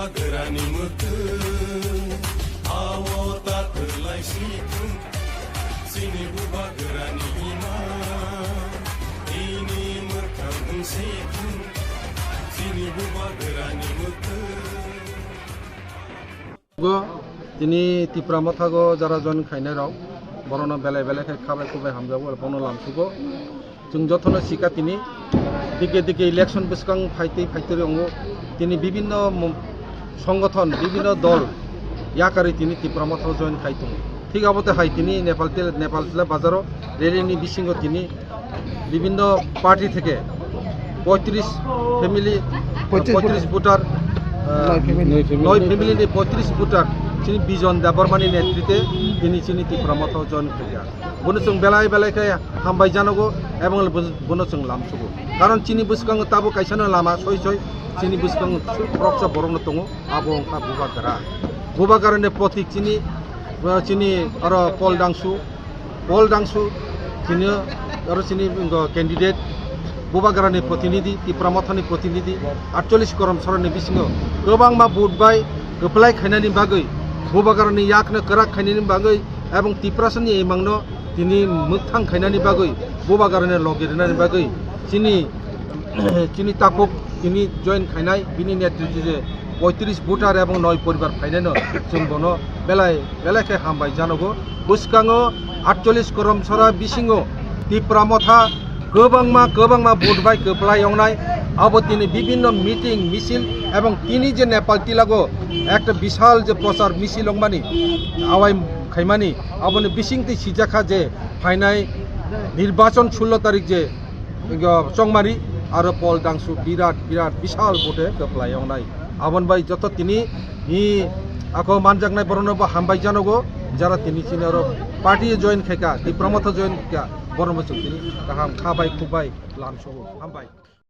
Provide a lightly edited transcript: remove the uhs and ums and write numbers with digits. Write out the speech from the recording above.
bubagrani mutu awo tatlai situ sini bubagrani ima ini merkang situ sini bubagrani mutu তিনি ত্রিপুরা মথাগো যারা join খাইনাই রাও বরনা বেলায় বেলায় খাবাই খুবাই হামজাবো আর বন লামসুগো जों যতন শিকা তিনি দিকে দিকে ইলেকশন বিস্কাং ফাইতে রঙ তিনি বিভিন্ন সংগঠন বিভিন্ন দল ইয়াকারে তিনি ত্রিপুরা মথাগো জয়েন খাইতো ঠিক আবতে হাই তিনি নেপাল বাজারও রেলিনি বিশিঙ্গ তিনি বিভিন্ন পার্টি থেকে 35 ফ্যামিলি 35 ভোটার 9 ফ্যামিলি 35 ভোটার চিনি বিজন দেববর্মানি নেতৃত্বে তিনি চিনি ত্রিপুরা মথাগো জয়েন খাইয়া বনচং বেলায় বেলায় হামবাই জানাগো এবং বনচং লামসুগো কারণ চিনি বুসকাং তাবো কাইসানো লাमा সই সই চিনি বুসকাং প্রকসা বরং দङ আবো अंखा बुबागारनि प्रतीक চিনি আর পল ডাংসু চিনি আর চিনি ক্যান্ডিডেট बुबागारनि प्रतिनिधि ত্রিপুরা মথাनि प्रतिनिधि 48 करमचरानि बिसिङाव गोबां मा बुटबाय गोप्लाय खायनानि बागै बुबागारनि याकनो कराक खायनानि बागै এবং ত্রিপুরাসनि एमांनो তিনি मोगथां खायनानि बागै बुबागारनि लगिरनानि बागै চিনি ताकुब তিনি জয়েন খাইনাय बिनि नेतृत्वजे 35 भोटार এবং 9 परिवार फाइनानो जों बनो बेलाय हामबाय जानांगौ बुसकाङो 48 करमचरा बिसिङाव ত্রিপুরা মথা गोबां मा बुटबाय गोप्लाय एवनाय अब তিনি বিভিন্ন মিটিং মিছিল এবং তিনি যে নেপাল টিলাগো একটা বিশাল যে প্রচার মিছিল লংমানি আওয়াই খাইমানি আবনে বিসিংতি সিজাখা যে ফাইনাই নির্বাচন 16 তারিখ যে চংমারি আর পল ডাংসু বিরাট বিশাল ভোটে গোপ্লাय एवनाय আবন ভাই যত তিনি আকো মানজাকনাই বরনবো হামবাই জানাগো যারা তিনি চিনি আর পার্টি জয়েন খাইকা ত্রিপুরা মথা জয়েন খাইকা বরনবো তিনি গাহাম খাবাই খুবাই লামসহ হামবাই